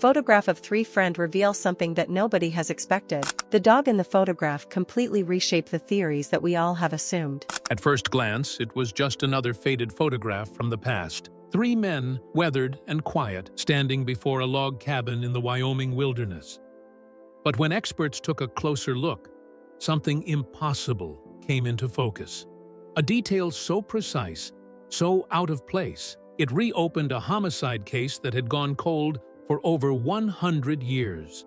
Photograph of three-friend reveals something that nobody has expected. The dog in the photograph completely reshaped the theories that we all have assumed. At first glance, it was just another faded photograph from the past. Three men, weathered and quiet, standing before a log cabin in the Wyoming wilderness. But when experts took a closer look, something impossible came into focus. A detail so precise, so out of place, it reopened a homicide case that had gone cold for over 100 years.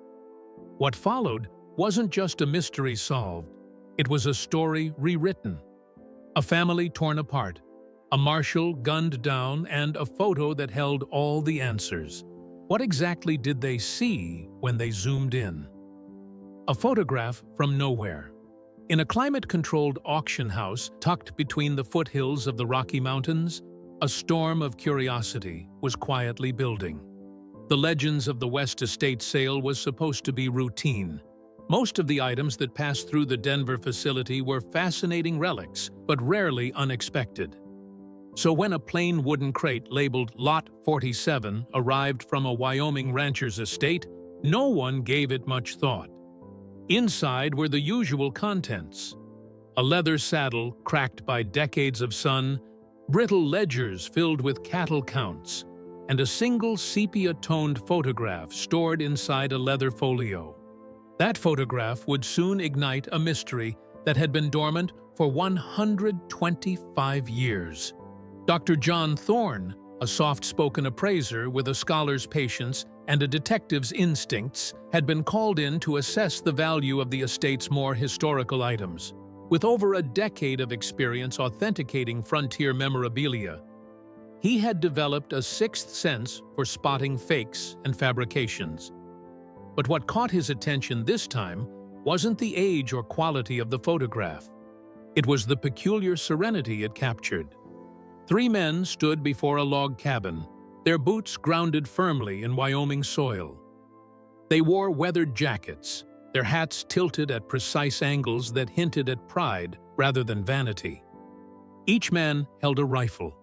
What followed wasn't just a mystery solved, it was a story rewritten. A family torn apart, a marshal gunned down, and a photo that held all the answers. What exactly did they see when they zoomed in? A photograph from nowhere. In a climate-controlled auction house tucked between the foothills of the Rocky Mountains, a storm of curiosity was quietly building. The legends of the West Estate sale was supposed to be routine. Most of the items that passed through the Denver facility were fascinating relics, but rarely unexpected. So when a plain wooden crate labeled Lot 47 arrived from a Wyoming rancher's estate, no one gave it much thought. Inside were the usual contents: a leather saddle cracked by decades of sun, brittle ledgers filled with cattle counts, and a single sepia-toned photograph stored inside a leather folio. That photograph would soon ignite a mystery that had been dormant for 125 years. Dr. John Thorne, a soft-spoken appraiser with a scholar's patience and a detective's instincts, had been called in to assess the value of the estate's more historical items. With over a decade of experience authenticating frontier memorabilia, he had developed a sixth sense for spotting fakes and fabrications. But what caught his attention this time wasn't the age or quality of the photograph. It was the peculiar serenity it captured. Three men stood before a log cabin, their boots grounded firmly in Wyoming soil. They wore weathered jackets, their hats tilted at precise angles that hinted at pride rather than vanity. Each man held a rifle.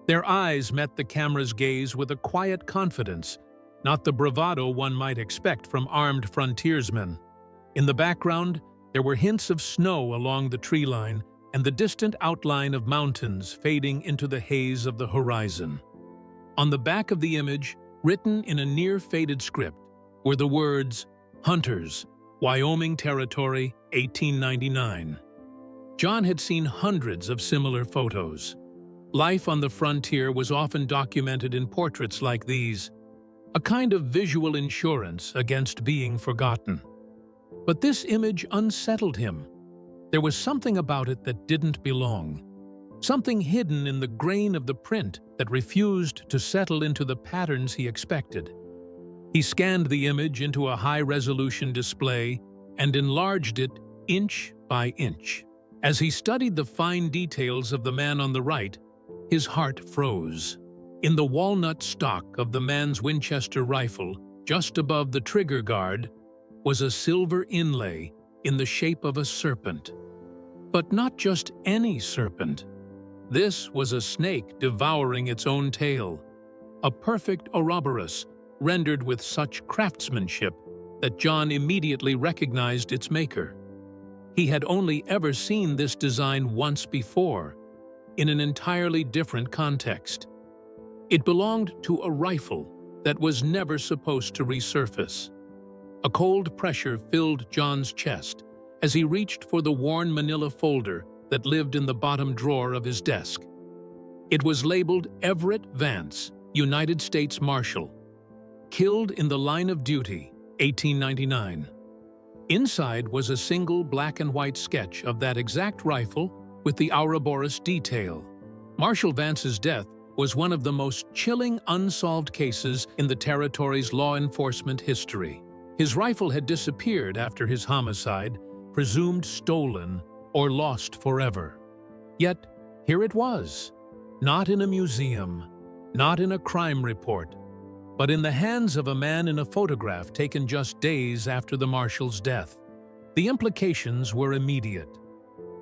Their eyes met the camera's gaze with a quiet confidence, not the bravado one might expect from armed frontiersmen. In the background, there were hints of snow along the tree line and the distant outline of mountains fading into the haze of the horizon. On the back of the image, written in a near-faded script, were the words, "Hunters, Wyoming Territory, 1899. John had seen hundreds of similar photos. Life on the frontier was often documented in portraits like these, a kind of visual insurance against being forgotten. But this image unsettled him. There was something about it that didn't belong, something hidden in the grain of the print that refused to settle into the patterns he expected. He scanned the image into a high-resolution display and enlarged it inch by inch. As he studied the fine details of the man on the right, his heart froze. In the walnut stock of the man's Winchester rifle, just above the trigger guard, was a silver inlay in the shape of a serpent. But not just any serpent. This was a snake devouring its own tail, a perfect Ouroboros rendered with such craftsmanship that John immediately recognized its maker. He had only ever seen this design once before, in an entirely different context. It belonged to a rifle that was never supposed to resurface. A cold pressure filled John's chest as he reached for the worn manila folder that lived in the bottom drawer of his desk. It was labeled Everett Vance, United States Marshal, killed in the line of duty, 1899. Inside was a single black and white sketch of that exact rifle with the Ouroboros detail. Marshal Vance's death was one of the most chilling unsolved cases in the territory's law enforcement history. His rifle had disappeared after his homicide, presumed stolen or lost forever. Yet, here it was, not in a museum, not in a crime report, but in the hands of a man in a photograph taken just days after the marshal's death. The implications were immediate.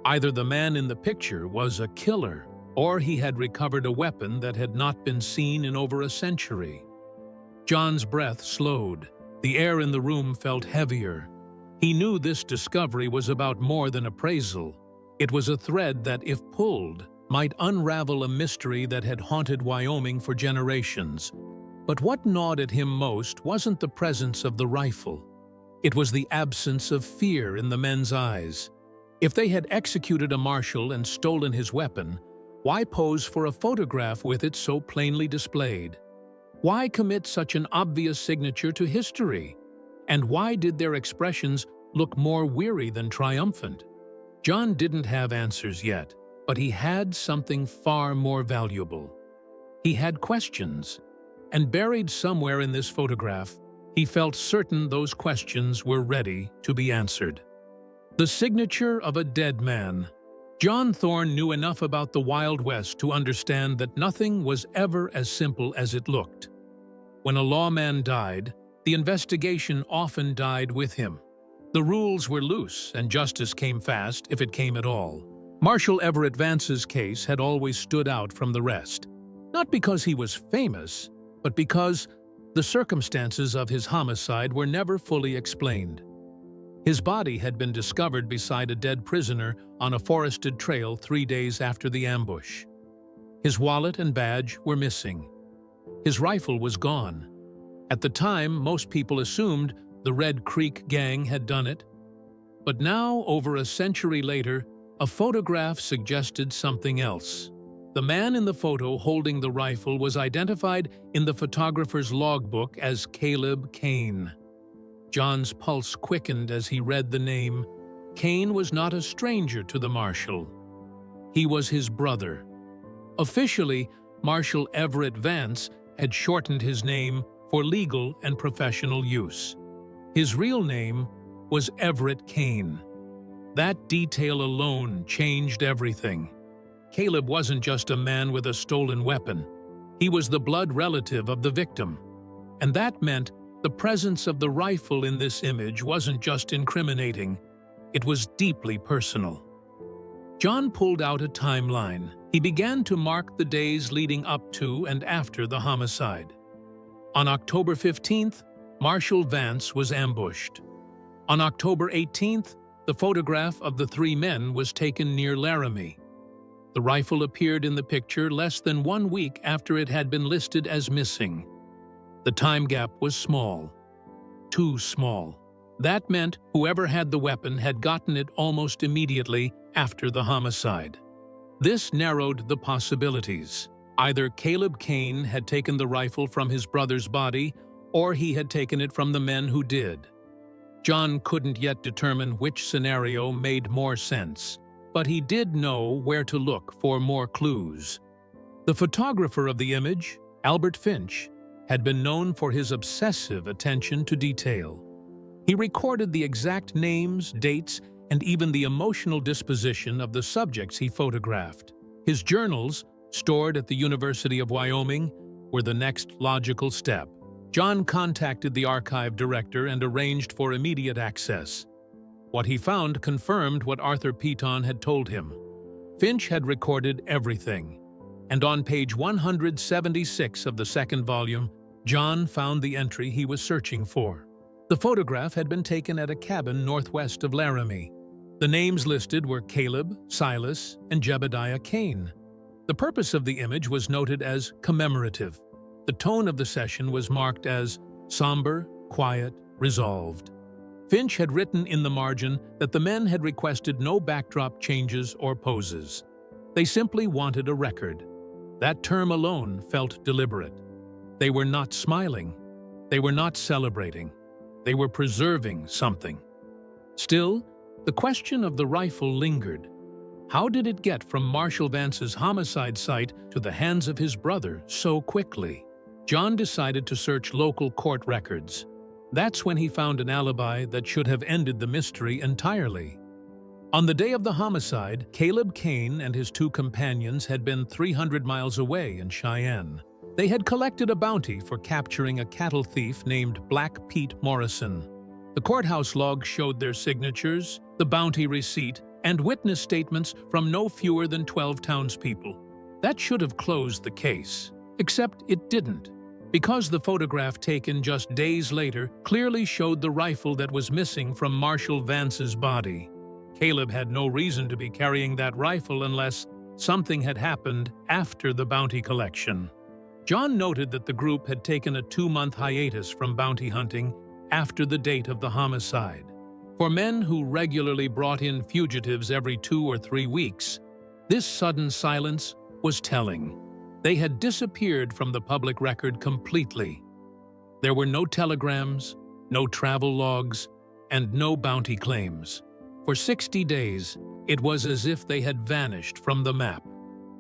Either the man in the picture was a killer, or he had recovered a weapon that had not been seen in over a century. John's breath slowed. The air in the room felt heavier. He knew this discovery was about more than appraisal. It was a thread that, if pulled, might unravel a mystery that had haunted Wyoming for generations. But what gnawed at him most wasn't the presence of the rifle. It was the absence of fear in the men's eyes. If they had executed a marshal and stolen his weapon, why pose for a photograph with it so plainly displayed? Why commit such an obvious signature to history? And why did their expressions look more weary than triumphant? John didn't have answers yet, but he had something far more valuable. He had questions, and buried somewhere in this photograph, he felt certain those questions were ready to be answered. The signature of a dead man. John Thorne knew enough about the Wild West to understand that nothing was ever as simple as it looked. When a lawman died, the investigation often died with him. The rules were loose, and justice came fast, if it came at all. Marshal Everett Vance's case had always stood out from the rest, not because he was famous, but because the circumstances of his homicide were never fully explained. His body had been discovered beside a dead prisoner on a forested trail 3 days after the ambush. His wallet and badge were missing. His rifle was gone. At the time, most people assumed the Red Creek gang had done it. But now, over a century later, a photograph suggested something else. The man in the photo holding the rifle was identified in the photographer's logbook as Caleb Kane. John's pulse quickened as he read the name. Kane was not a stranger to the marshal. He was his brother. Officially, Marshal Everett Vance had shortened his name for legal and professional use. His real name was Everett Kane. That detail alone changed everything. Caleb wasn't just a man with a stolen weapon. He was the blood relative of the victim. And that meant the presence of the rifle in this image wasn't just incriminating, it was deeply personal. John pulled out a timeline. He began to mark the days leading up to and after the homicide. On October 15th, Marshal Vance was ambushed. On October 18th, the photograph of the 3 men was taken near Laramie. The rifle appeared in the picture less than 1 week after it had been listed as missing. The time gap was small. Too small. That meant whoever had the weapon had gotten it almost immediately after the homicide. This narrowed the possibilities. Either Caleb Kane had taken the rifle from his brother's body, or he had taken it from the men who did. John couldn't yet determine which scenario made more sense, but he did know where to look for more clues. The photographer of the image, Albert Finch, had been known for his obsessive attention to detail. He recorded the exact names, dates, and even the emotional disposition of the subjects he photographed. His journals, stored at the University of Wyoming, were the next logical step. John contacted the archive director and arranged for immediate access. What he found confirmed what Arthur Peton had told him. Finch had recorded everything. And on page 176 of the second volume, John found the entry he was searching for. The photograph had been taken at a cabin northwest of Laramie. The names listed were Caleb, Silas, and Jebediah Kane. The purpose of the image was noted as commemorative. The tone of the session was marked as somber, quiet, resolved. Finch had written in the margin that the men had requested no backdrop changes or poses. They simply wanted a record. That term alone felt deliberate. They were not smiling. They were not celebrating. They were preserving something. Still, the question of the rifle lingered. How did it get from Marshal Vance's homicide site to the hands of his brother so quickly? John decided to search local court records. That's when he found an alibi that should have ended the mystery entirely. On the day of the homicide, Caleb Kane and his 2 companions had been 300 miles away in Cheyenne. They had collected a bounty for capturing a cattle thief named Black Pete Morrison. The courthouse log showed their signatures, the bounty receipt, and witness statements from no fewer than 12 townspeople. That should have closed the case, except it didn't. Because the photograph taken just days later clearly showed the rifle that was missing from Marshal Vance's body. Caleb had no reason to be carrying that rifle unless something had happened after the bounty collection. John noted that the group had taken a 2-month hiatus from bounty hunting after the date of the homicide. For men who regularly brought in fugitives every 2 or 3 weeks, this sudden silence was telling. They had disappeared from the public record completely. There were no telegrams, no travel logs, and no bounty claims. For 60 days, it was as if they had vanished from the map.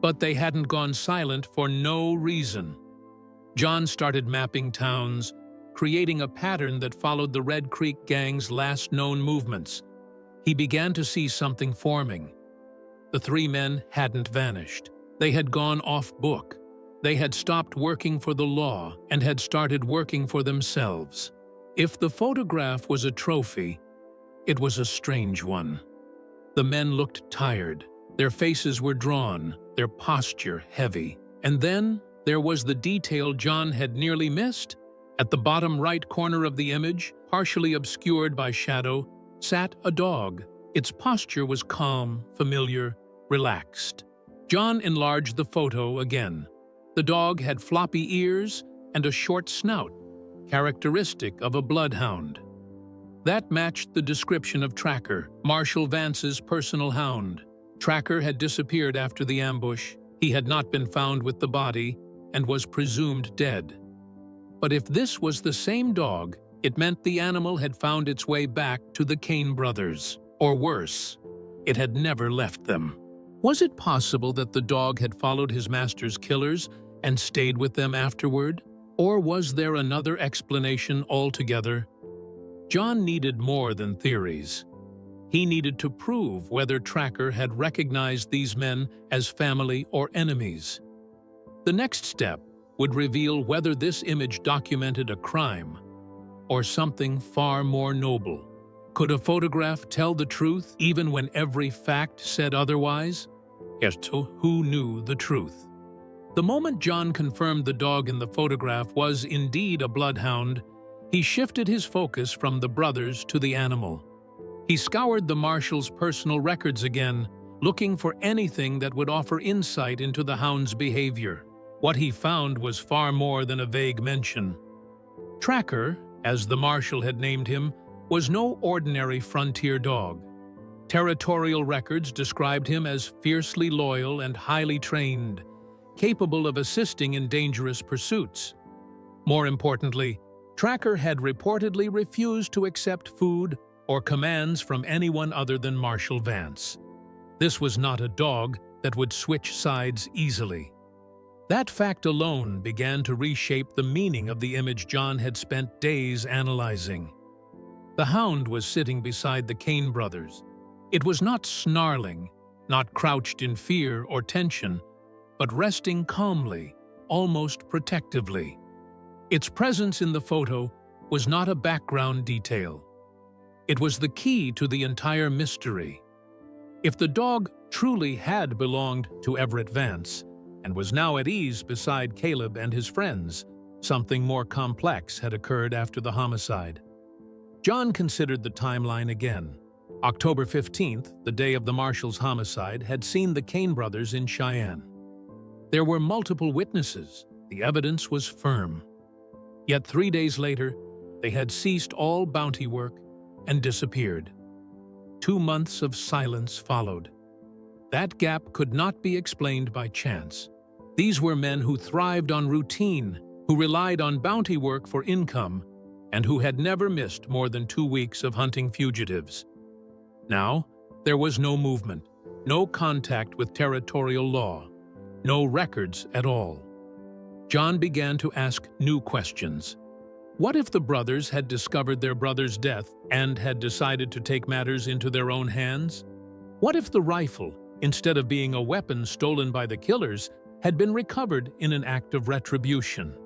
But they hadn't gone silent for no reason. John started mapping towns, creating a pattern that followed the Red Creek Gang's last known movements. He began to see something forming. The 3 men hadn't vanished. They had gone off book. They had stopped working for the law and had started working for themselves. If the photograph was a trophy, it was a strange one. The men looked tired. Their faces were drawn, their posture heavy. And then there was the detail John had nearly missed. At the bottom right corner of the image, partially obscured by shadow, sat a dog. Its posture was calm, familiar, relaxed. John enlarged the photo again. The dog had floppy ears and a short snout, characteristic of a bloodhound. That matched the description of Tracker, Marshal Vance's personal hound. Tracker had disappeared after the ambush. He had not been found with the body and was presumed dead. But if this was the same dog, it meant the animal had found its way back to the Kane brothers. Or worse, it had never left them. Was it possible that the dog had followed his master's killers and stayed with them afterward? Or was there another explanation altogether? John needed more than theories. He needed to prove whether Tracker had recognized these men as family or enemies. The next step would reveal whether this image documented a crime or something far more noble. Could a photograph tell the truth even when every fact said otherwise? Yes, so who knew the truth? The moment John confirmed the dog in the photograph was indeed a bloodhound, he shifted his focus from the brothers to the animal. He scoured the marshal's personal records again, looking for anything that would offer insight into the hound's behavior. What he found was far more than a vague mention. Tracker, as the marshal had named him, was no ordinary frontier dog. Territorial records described him as fiercely loyal and highly trained, capable of assisting in dangerous pursuits. More importantly, Tracker had reportedly refused to accept food or commands from anyone other than Marshal Vance. This was not a dog that would switch sides easily. That fact alone began to reshape the meaning of the image John had spent days analyzing. The hound was sitting beside the Kane brothers. It was not snarling, not crouched in fear or tension, but resting calmly, almost protectively. Its presence in the photo was not a background detail. It was the key to the entire mystery. If the dog truly had belonged to Everett Vance and was now at ease beside Caleb and his friends, something more complex had occurred after the homicide. John considered the timeline again. October 15th, the day of the marshal's homicide, had seen the Kane brothers in Cheyenne. There were multiple witnesses. The evidence was firm. Yet 3 days later, they had ceased all bounty work and disappeared. 2 months of silence followed. That gap could not be explained by chance. These were men who thrived on routine, who relied on bounty work for income, and who had never missed more than 2 weeks of hunting fugitives. Now, there was no movement, no contact with territorial law, no records at all. John began to ask new questions. What if the brothers had discovered their brother's death and had decided to take matters into their own hands? What if the rifle, instead of being a weapon stolen by the killers, had been recovered in an act of retribution?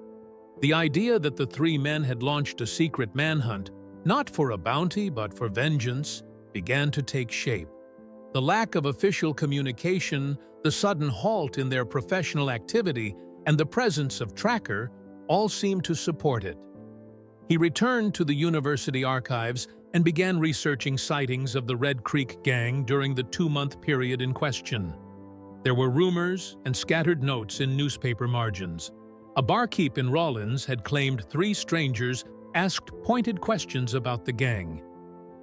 The idea that the 3 men had launched a secret manhunt, not for a bounty but for vengeance, began to take shape. The lack of official communication, the sudden halt in their professional activity, and the presence of Tracker all seemed to support it. He returned to the university archives and began researching sightings of the Red Creek Gang during the 2-month period in question. There were rumors and scattered notes in newspaper margins. A barkeep in Rawlins had claimed 3 strangers asked pointed questions about the gang.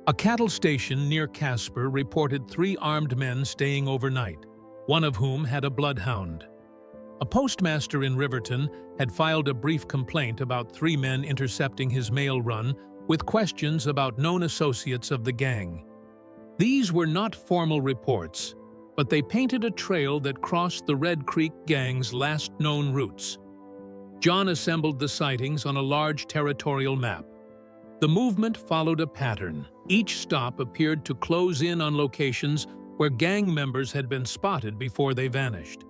A cattle station near Casper reported 3 armed men staying overnight, one of whom had a bloodhound. A postmaster in Riverton had filed a brief complaint about 3 men intercepting his mail run with questions about known associates of the gang. These were not formal reports, but they painted a trail that crossed the Red Creek Gang's last known routes. John assembled the sightings on a large territorial map. The movement followed a pattern. Each stop appeared to close in on locations where gang members had been spotted before they vanished.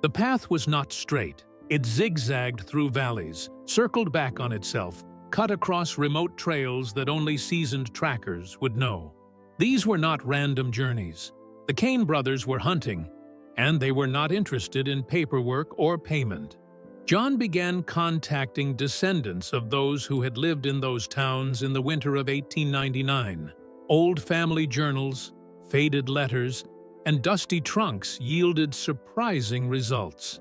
The path was not straight. It zigzagged through valleys, circled back on itself, cut across remote trails that only seasoned trackers would know. These were not random journeys. The Kane brothers were hunting, and they were not interested in paperwork or payment. John began contacting descendants of those who had lived in those towns in the winter of 1899. Old family journals, faded letters, and dusty trunks yielded surprising results.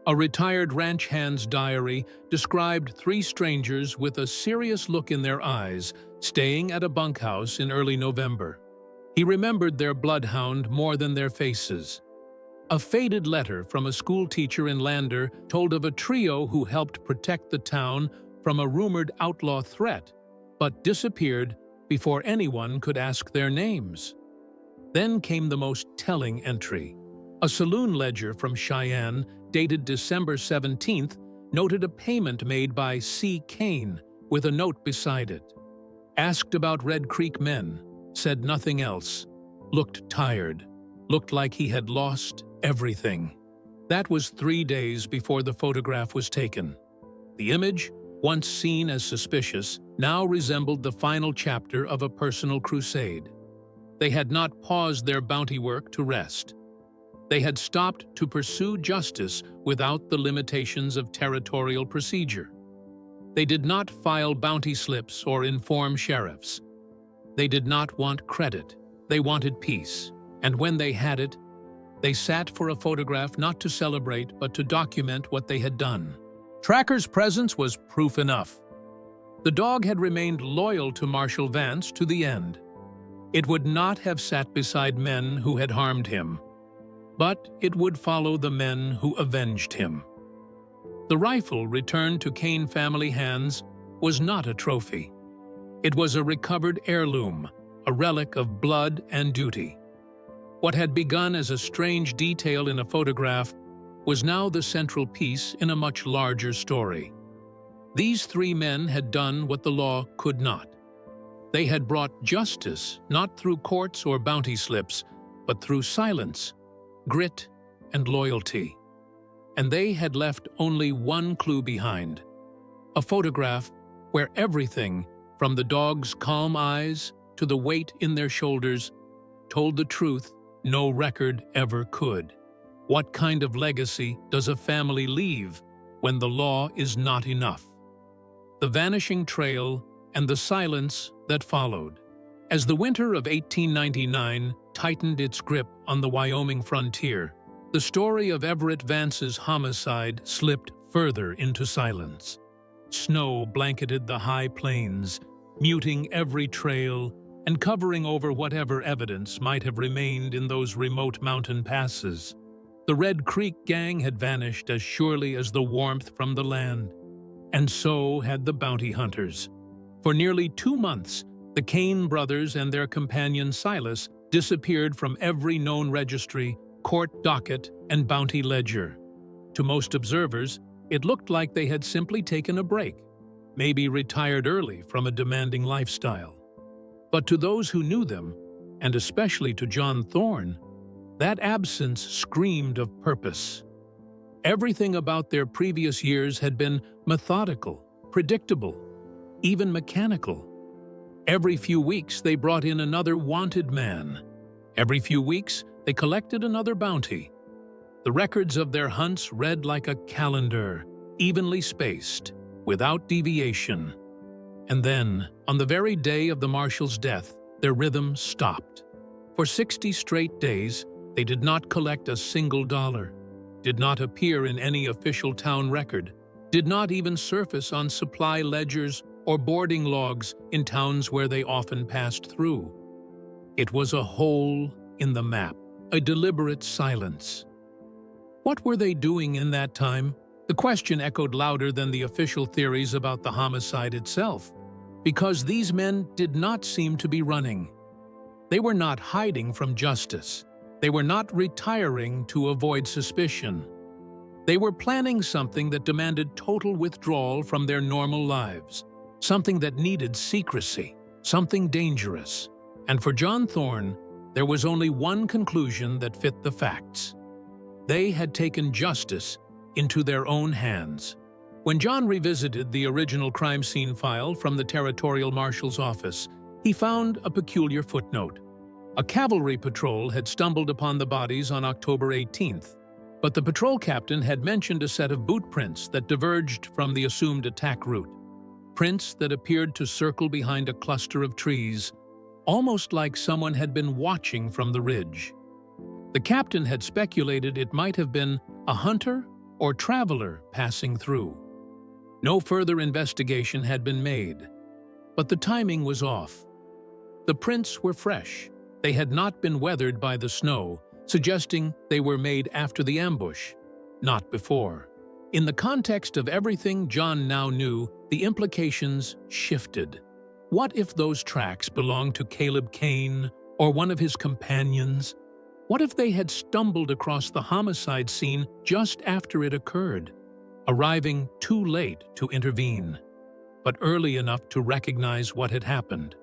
A retired ranch hand's diary described 3 strangers with a serious look in their eyes staying at a bunkhouse in early November. He remembered their bloodhound more than their faces. A faded letter from a school teacher in Lander told of a trio who helped protect the town from a rumored outlaw threat, but disappeared before anyone could ask their names. Then came the most telling entry. A saloon ledger from Cheyenne, dated December 17th, noted a payment made by C. Kane with a note beside it. Asked about Red Creek men, said nothing else, looked tired, looked like he had lost everything. That was 3 days before the photograph was taken. The image, once seen as suspicious, now resembled the final chapter of a personal crusade. They had not paused their bounty work to rest. They had stopped to pursue justice without the limitations of territorial procedure. They did not file bounty slips or inform sheriffs. They did not want credit. They wanted peace. And when they had it, they sat for a photograph not to celebrate but to document what they had done. Tracker's presence was proof enough. The dog had remained loyal to Marshal Vance to the end. It would not have sat beside men who had harmed him, but it would follow the men who avenged him. The rifle returned to Kane family hands was not a trophy. It was a recovered heirloom, a relic of blood and duty. What had begun as a strange detail in a photograph was now the central piece in a much larger story. These 3 men had done what the law could not. They had brought justice not through courts or bounty slips, but through silence, grit, and loyalty. And they had left only one clue behind: a photograph where everything, from the dog's calm eyes to the weight in their shoulders, told the truth no record ever could. What kind of legacy does a family leave when the law is not enough? The vanishing trail and the silence that followed. As the winter of 1899 tightened its grip on the Wyoming frontier, the story of Everett Vance's homicide slipped further into silence. Snow blanketed the high plains, muting every trail and covering over whatever evidence might have remained in those remote mountain passes. The Red Creek Gang had vanished as surely as the warmth from the land, and so had the bounty hunters. For nearly 2 months, the Kane brothers and their companion Silas disappeared from every known registry, court docket, and bounty ledger. To most observers, it looked like they had simply taken a break, maybe retired early from a demanding lifestyle. But to those who knew them, and especially to John Thorne, that absence screamed of purpose. Everything about their previous years had been methodical, predictable, even mechanical. Every few weeks they brought in another wanted man. Every few weeks they collected another bounty. The records of their hunts read like a calendar, evenly spaced, without deviation. And then, on the very day of the marshal's death, their rhythm stopped. For 60 straight days, they did not collect a single dollar, did not appear in any official town record, did not even surface on supply ledgers or boarding logs in towns where they often passed through. It was a hole in the map, a deliberate silence. What were they doing in that time? The question echoed louder than the official theories about the homicide itself, because these men did not seem to be running. They were not hiding from justice. They were not retiring to avoid suspicion. They were planning something that demanded total withdrawal from their normal lives, something that needed secrecy, something dangerous. And for John Thorne, there was only one conclusion that fit the facts. They had taken justice into their own hands. When John revisited the original crime scene file from the territorial marshal's office, he found a peculiar footnote. A cavalry patrol had stumbled upon the bodies on October 18th, but the patrol captain had mentioned a set of boot prints that diverged from the assumed attack route. Prints that appeared to circle behind a cluster of trees, almost like someone had been watching from the ridge. The captain had speculated it might have been a hunter or traveler passing through. No further investigation had been made, but the timing was off. The prints were fresh. They had not been weathered by the snow, suggesting they were made after the ambush, not before. In the context of everything John now knew, the implications shifted. What if those tracks belonged to Caleb Kane or one of his companions? What if they had stumbled across the homicide scene just after it occurred, arriving too late to intervene, but early enough to recognize what had happened?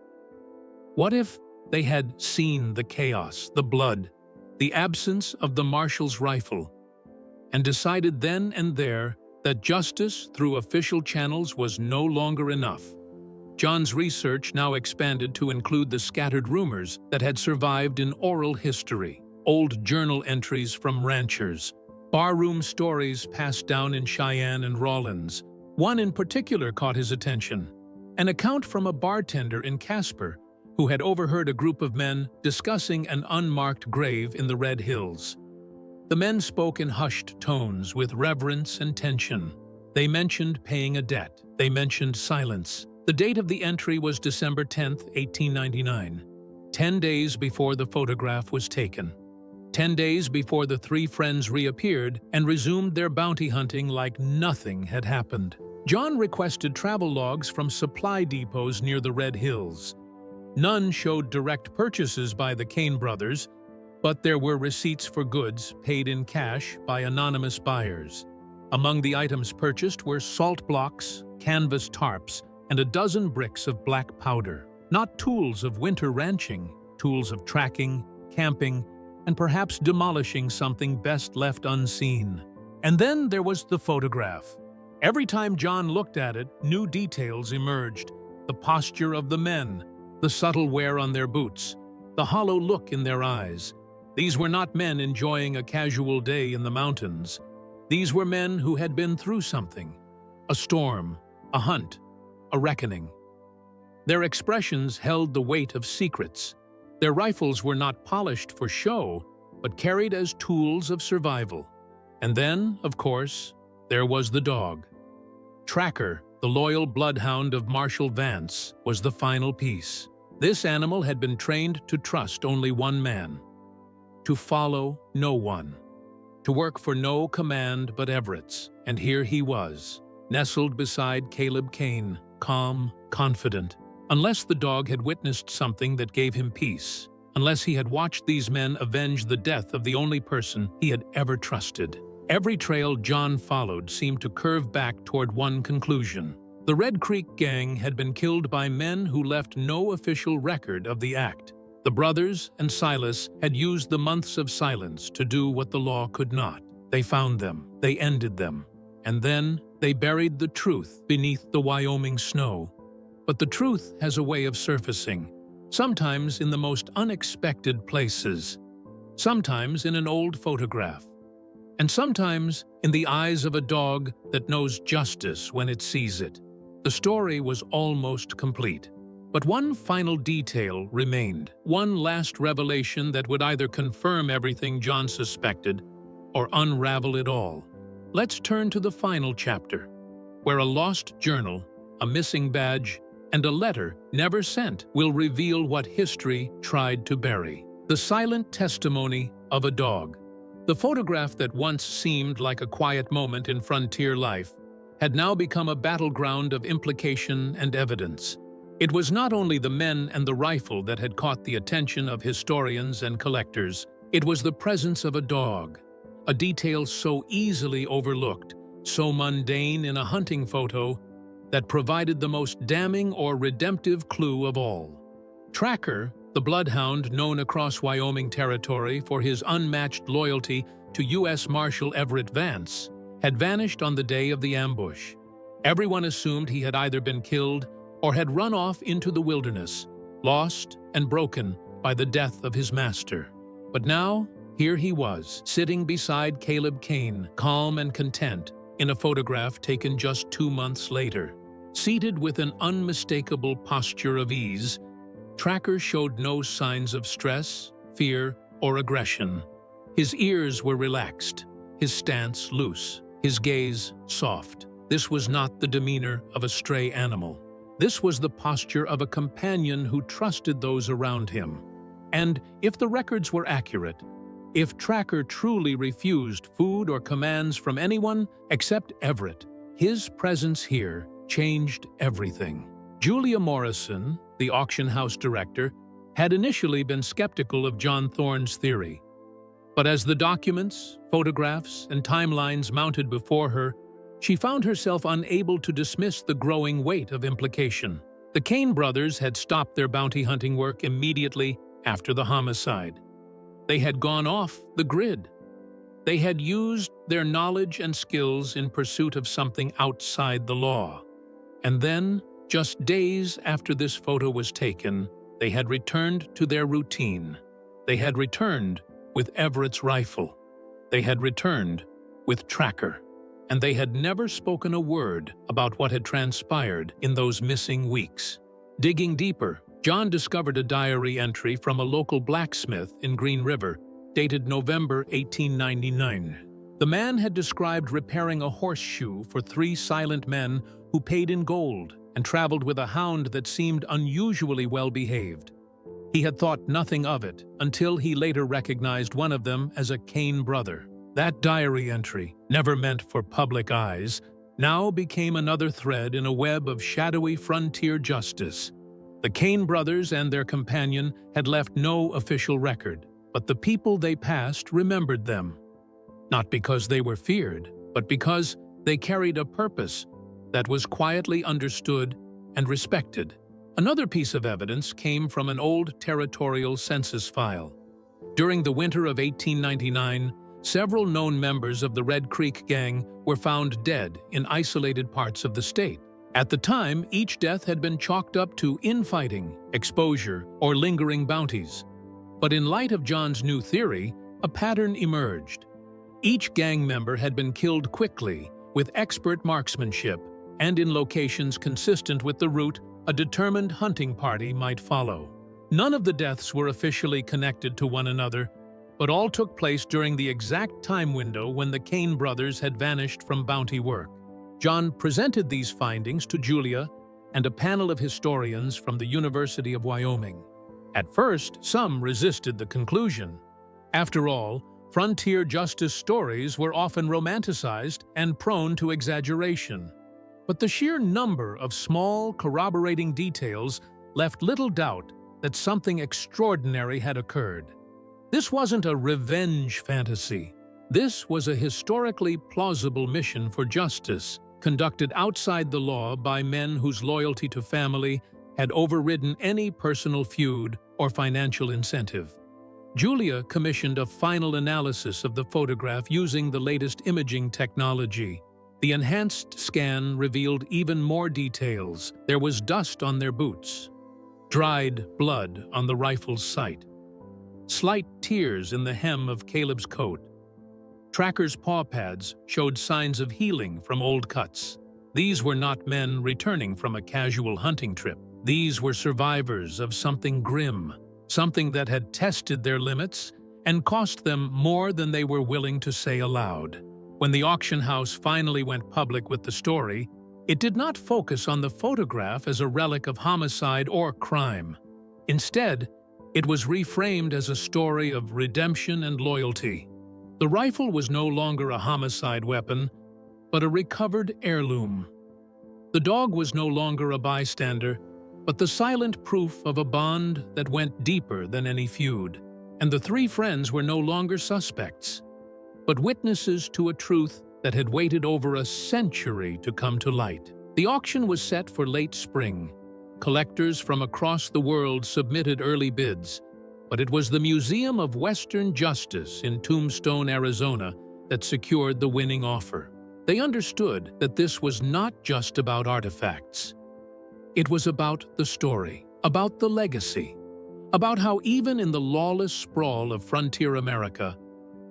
What if they had seen the chaos, the blood, the absence of the marshal's rifle, and decided then and there that justice through official channels was no longer enough? John's research now expanded to include the scattered rumors that had survived in oral history, old journal entries from ranchers, barroom stories passed down in Cheyenne and Rawlins. One in particular caught his attention, an account from a bartender in Casper who had overheard a group of men discussing an unmarked grave in the Red Hills. The men spoke in hushed tones with reverence and tension. They mentioned paying a debt. They mentioned silence. The date of the entry was December 10, 1899, 10 days before the photograph was taken. 10 days before the three friends reappeared and resumed their bounty hunting like nothing had happened. John requested travel logs from supply depots near the Red Hills. None showed direct purchases by the Kane brothers, but there were receipts for goods paid in cash by anonymous buyers. Among the items purchased were salt blocks, canvas tarps, and a dozen bricks of black powder. Not tools of winter ranching, tools of tracking, camping, and perhaps demolishing something best left unseen. And then there was the photograph. Every time John looked at it, new details emerged. The posture of the men, the subtle wear on their boots, the hollow look in their eyes. These were not men enjoying a casual day in the mountains. These were men who had been through something, a storm, a hunt, a reckoning. Their expressions held the weight of secrets. Their rifles were not polished for show, but carried as tools of survival. And then, of course, there was the dog. Tracker, the loyal bloodhound of Marshal Vance, was the final piece. This animal had been trained to trust only one man, to follow no one, to work for no command but Everett's. And here he was, nestled beside Caleb Kane, calm, confident. Unless the dog had witnessed something that gave him peace, unless he had watched these men avenge the death of the only person he had ever trusted. Every trail John followed seemed to curve back toward one conclusion. The Red Creek Gang had been killed by men who left no official record of the act. The brothers and Silas had used the months of silence to do what the law could not. They found them, they ended them, and then they buried the truth beneath the Wyoming snow. But the truth has a way of surfacing, sometimes in the most unexpected places, sometimes in an old photograph, and sometimes in the eyes of a dog that knows justice when it sees it. The story was almost complete. But one final detail remained, one last revelation that would either confirm everything John suspected or unravel it all. Let's turn to the final chapter, where a lost journal, a missing badge, and a letter never sent will reveal what history tried to bury. The silent testimony of a dog. The photograph that once seemed like a quiet moment in frontier life had now become a battleground of implication and evidence. It was not only the men and the rifle that had caught the attention of historians and collectors, it was the presence of a dog, a detail so easily overlooked, so mundane in a hunting photo, that provided the most damning or redemptive clue of all. Tracker, the bloodhound known across Wyoming territory for his unmatched loyalty to U.S. Marshal Everett Vance, had vanished on the day of the ambush. Everyone assumed he had either been killed or had run off into the wilderness, lost and broken by the death of his master. But now, here he was, sitting beside Caleb Kane, calm and content, in a photograph taken just 2 months later. Seated with an unmistakable posture of ease, Tracker showed no signs of stress, fear, or aggression. His ears were relaxed, his stance loose, his gaze soft. This was not the demeanor of a stray animal. This was the posture of a companion who trusted those around him. And if the records were accurate, if Tracker truly refused food or commands from anyone except Everett, his presence here changed everything. Julia Morrison, the auction house director, had initially been skeptical of John Thorne's theory. But as the documents, photographs, and timelines mounted before her, she found herself unable to dismiss the growing weight of implication. The Kane brothers had stopped their bounty hunting work immediately after the homicide. They had gone off the grid. They had used their knowledge and skills in pursuit of something outside the law. And then, just days after this photo was taken, they had returned to their routine. They had returned with Everett's rifle. They had returned with Tracker. And they had never spoken a word about what had transpired in those missing weeks. Digging deeper, John discovered a diary entry from a local blacksmith in Green River, dated November 1899. The man had described repairing a horseshoe for 3 silent men who paid in gold and traveled with a hound that seemed unusually well behaved. He had thought nothing of it until he later recognized one of them as a Kane brother. That diary entry, never meant for public eyes, now became another thread in a web of shadowy frontier justice. The Kane brothers and their companion had left no official record, but the people they passed remembered them. Not because they were feared, but because they carried a purpose that was quietly understood and respected. Another piece of evidence came from an old territorial census file. During the winter of 1899, several known members of the Red Creek Gang were found dead in isolated parts of the state. At the time, each death had been chalked up to infighting, exposure, or lingering bounties. But in light of John's new theory, a pattern emerged. Each gang member had been killed quickly, with expert marksmanship, and in locations consistent with the route a determined hunting party might follow. None of the deaths were officially connected to one another, but all took place during the exact time window when the Kane brothers had vanished from bounty work. John presented these findings to Julia and a panel of historians from the University of Wyoming. At first, some resisted the conclusion. After all, frontier justice stories were often romanticized and prone to exaggeration. But the sheer number of small, corroborating details left little doubt that something extraordinary had occurred. This wasn't a revenge fantasy. This was a historically plausible mission for justice, conducted outside the law by men whose loyalty to family had overridden any personal feud or financial incentive. Julia commissioned a final analysis of the photograph using the latest imaging technology. The enhanced scan revealed even more details. There was dust on their boots, dried blood on the rifle's sight, slight tears in the hem of Caleb's coat. Tracker's paw pads showed signs of healing from old cuts. These were not men returning from a casual hunting trip. These were survivors of something grim, something that had tested their limits and cost them more than they were willing to say aloud. When the auction house finally went public with the story, it did not focus on the photograph as a relic of homicide or crime. Instead, it was reframed as a story of redemption and loyalty. The rifle was no longer a homicide weapon, but a recovered heirloom. The dog was no longer a bystander, but the silent proof of a bond that went deeper than any feud. And the three friends were no longer suspects, but witnesses to a truth that had waited over a century to come to light. The auction was set for late spring. Collectors from across the world submitted early bids, but it was the Museum of Western Justice in Tombstone, Arizona, that secured the winning offer. They understood that this was not just about artifacts. It was about the story, about the legacy, about how even in the lawless sprawl of frontier America,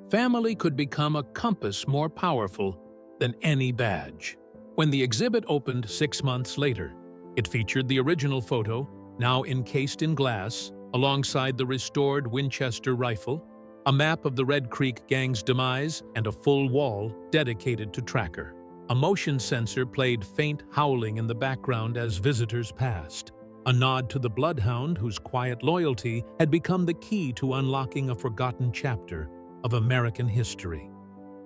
family could become a compass more powerful than any badge. When the exhibit opened 6 months later, it featured the original photo, now encased in glass, alongside the restored Winchester rifle, a map of the Red Creek Gang's demise, and a full wall dedicated to Tracker. A motion sensor played faint howling in the background as visitors passed, a nod to the bloodhound whose quiet loyalty had become the key to unlocking a forgotten chapter of American history.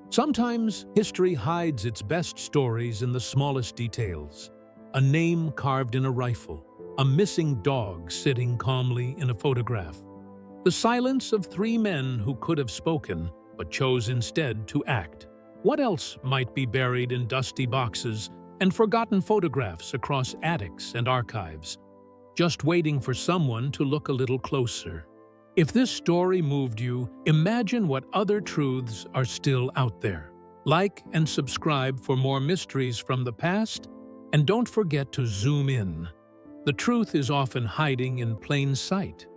Sometimes history hides its best stories in the smallest details. A name carved in a rifle, a missing dog sitting calmly in a photograph, the silence of three men who could have spoken but chose instead to act. What else might be buried in dusty boxes and forgotten photographs across attics and archives, just waiting for someone to look a little closer? If this story moved you, imagine what other truths are still out there. Like and subscribe for more mysteries from the past, and don't forget to zoom in. The truth is often hiding in plain sight.